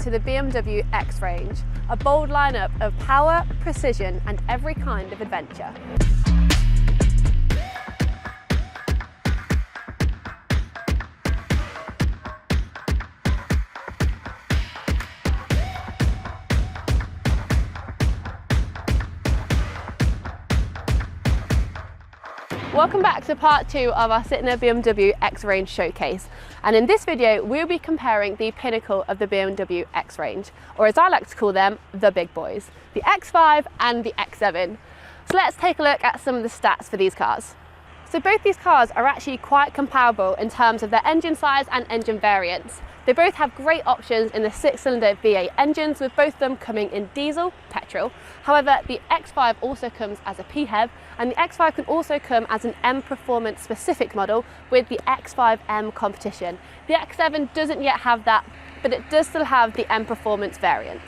to the BMW X range, a bold lineup of power, precision and every kind of adventure. Welcome back to part 2 of our Sit in a BMW X range showcase, and in this video we'll be comparing the pinnacle of the BMW X range, or as I like to call them, the big boys, the X5 and the X7. So let's take a look at some of the stats for these cars. So both these cars are actually quite comparable in terms of their engine size and engine variants. They both have great options in the 6-cylinder V8 engines, with both of them coming in diesel, petrol. However, the X5 also comes as a PHEV, and the X5 can also come as an M Performance specific model with the X5M competition. The X7 doesn't yet have that, but it does still have the M Performance variant.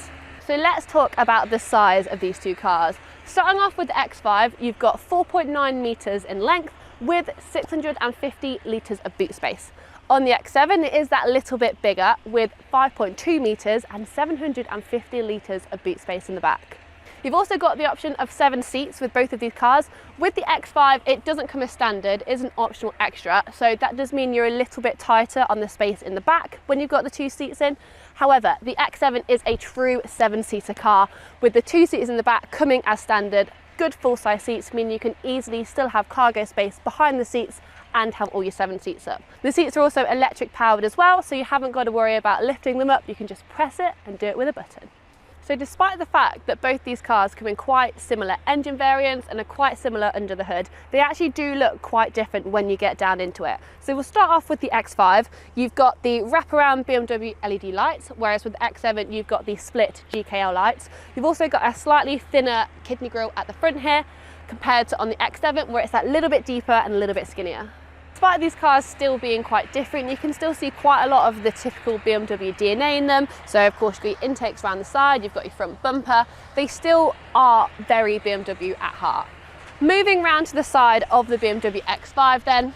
So let's talk about the size of these two cars. Starting off with the X5, you've got 4.9 meters in length with 650 litres of boot space. On the X7, it is that little bit bigger with 5.2 metres and 750 litres of boot space in the back. You've also got the option of 7 seats with both of these cars. With the X5, it doesn't come as standard, it is an optional extra, so that does mean you're a little bit tighter on the space in the back when you've got the 2 seats in. However, the X7 is a true 7-seater car, with the 2 seats in the back coming as standard. Good full-size seats mean you can easily still have cargo space behind the seats and have all your 7 seats up. The seats are also electric powered as well, so you haven't got to worry about lifting them up. You can just press it and do it with a button. So despite the fact that both these cars come in quite similar engine variants and are quite similar under the hood, they actually do look quite different when you get down into it. So we'll start off with the X5. You've got the wraparound BMW LED lights, whereas with the X7 you've got the split GKL lights. You've also got a slightly thinner kidney grille at the front here, compared to on the X7 where it's that little bit deeper and a little bit skinnier. Despite these cars still being quite different, you can still see quite a lot of the typical BMW DNA in them. So of course you've got your intakes around the side, you've got your front bumper. They still are very BMW at heart. Moving round to the side of the BMW X5 then,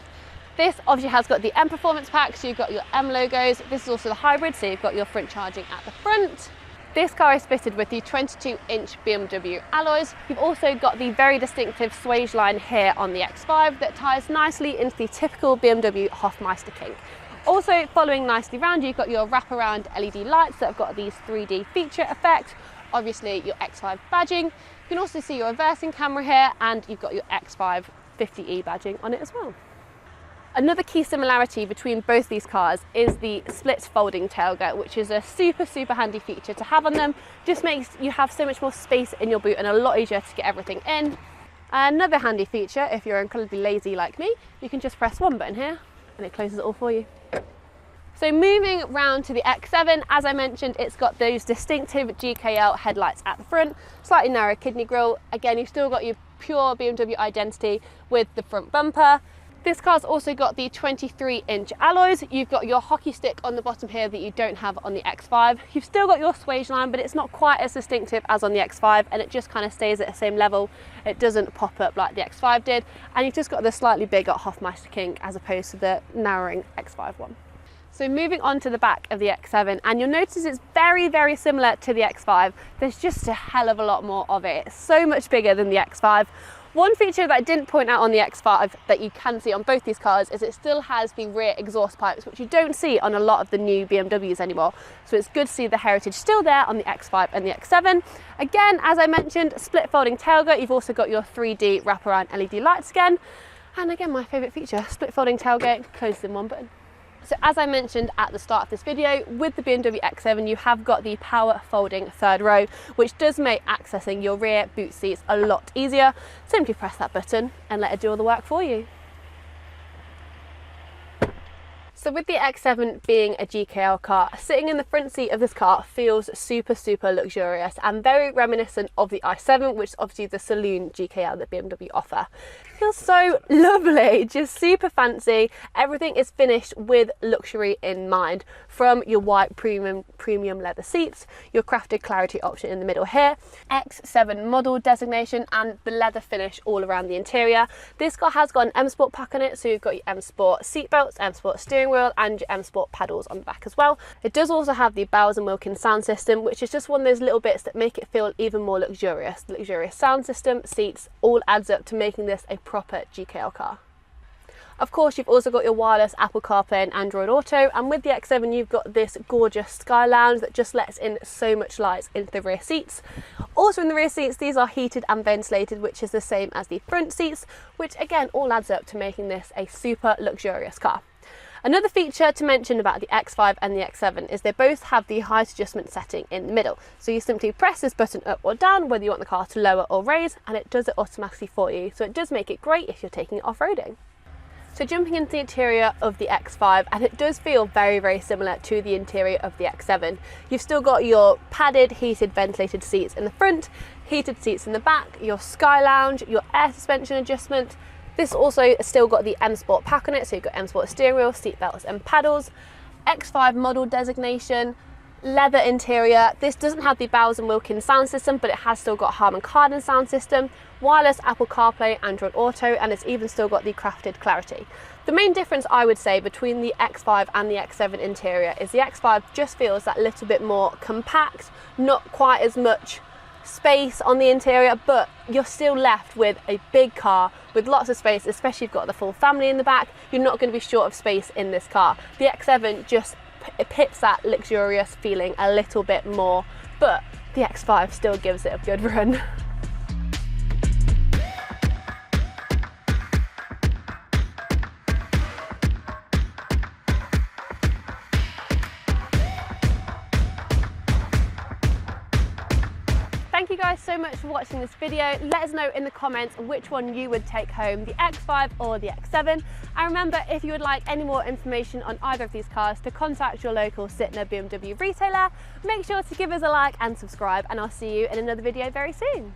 this obviously has got the M Performance pack, so you've got your M logos. This is also the hybrid, so you've got your front charging at the front. This car is fitted with the 22-inch BMW alloys. You've also got the very distinctive swage line here on the X5 that ties nicely into the typical BMW Hofmeister kink. Also following nicely round, you've got your wraparound LED lights that have got these 3D feature effect. Obviously your X5 badging. You can also see your reversing camera here, and you've got your X5 50E badging on it as well. Another key similarity between both these cars is the split folding tailgate, which is a super handy feature to have on them. Just makes you have so much more space in your boot and a lot easier to get everything in. Another handy feature, if you're incredibly lazy like me, you can just press one button here and it closes it all for you. So moving round to the X7, as I mentioned, it's got those distinctive GKL headlights at the front, slightly narrow kidney grille. Again, you've still got your pure BMW identity with the front bumper. This car's also got the 23-inch alloys. You've got your hockey stick on the bottom here that you don't have on the X5. You've still got your swage line, but it's not quite as distinctive as on the X5, and it just kind of stays at the same level. It doesn't pop up like the X5 did. And you've just got the slightly bigger Hofmeister kink as opposed to the narrowing X5 one. So moving on to the back of the X7, and you'll notice it's very similar to the X5. There's just a hell of a lot more of it. It's so much bigger than the X5. One feature that I didn't point out on the X5 that you can see on both these cars is it still has the rear exhaust pipes, which you don't see on a lot of the new BMWs anymore. So it's good to see the heritage still there on the X5 and the X7. Again, as I mentioned, split folding tailgate. You've also got your 3D wraparound LED lights again. And again, my favourite feature, split folding tailgate, closes in one button. So as I mentioned at the start of this video, with the BMW X7 you have got the power folding third row, which does make accessing your rear boot seats a lot easier. Simply press that button and let it do all the work for you. So with the X7 being a GKL car, sitting in the front seat of this car feels super luxurious and very reminiscent of the i7, which is obviously the saloon GKL that BMW offer. It feels so lovely, just super fancy. Everything is finished with luxury in mind, from your white premium leather seats, your crafted clarity option in the middle here, X7 model designation, and the leather finish all around the interior. This car has got an M Sport pack on it, so you've got your M Sport seat belts, M Sport steering wheel, wheel and your M Sport pedals on the back as well. It does also have the Bowers & Wilkins sound system, which is just one of those little bits that make it feel even more luxurious. The luxurious sound system, seats, all adds up to making this a proper GKL car. Of course, you've also got your wireless Apple CarPlay and Android Auto, and with the X7 you've got this gorgeous Sky Lounge that just lets in so much light into the rear seats. Also in the rear seats, these are heated and ventilated, which is the same as the front seats, which again all adds up to making this a super luxurious car. Another feature to mention about the X5 and the X7 is they both have the height adjustment setting in the middle. So you simply press this button up or down, whether you want the car to lower or raise, and it does it automatically for you. So it does make it great if you're taking it off-roading. So jumping into the interior of the X5, and it does feel very, very similar to the interior of the X7. You've still got your padded, heated, ventilated seats in the front, heated seats in the back, your Sky Lounge, your air suspension adjustment. This also has still got the M Sport pack on it, so you've got M Sport steering wheel, seat belts and paddles, X5 model designation, leather interior. This doesn't have the Bowers & Wilkins sound system, but it has still got Harman Kardon sound system, wireless Apple CarPlay, Android Auto, and it's even still got the crafted clarity. The main difference I would say between the X5 and the X7 interior is the X5 just feels that little bit more compact, not quite as much space on the interior, but you're still left with a big car with lots of space, especially if you've got the full family in the back. You're not going to be short of space in this car. The X7 just it pips that luxurious feeling a little bit more, but the X5 still gives it a good run. Thank you guys so much for watching this video. Let us know in the comments which one you would take home, the X5 or the X7. And remember, if you would like any more information on either of these cars, to contact your local Sytner BMW retailer. Make sure to give us a like and subscribe, and I'll see you in another video very soon.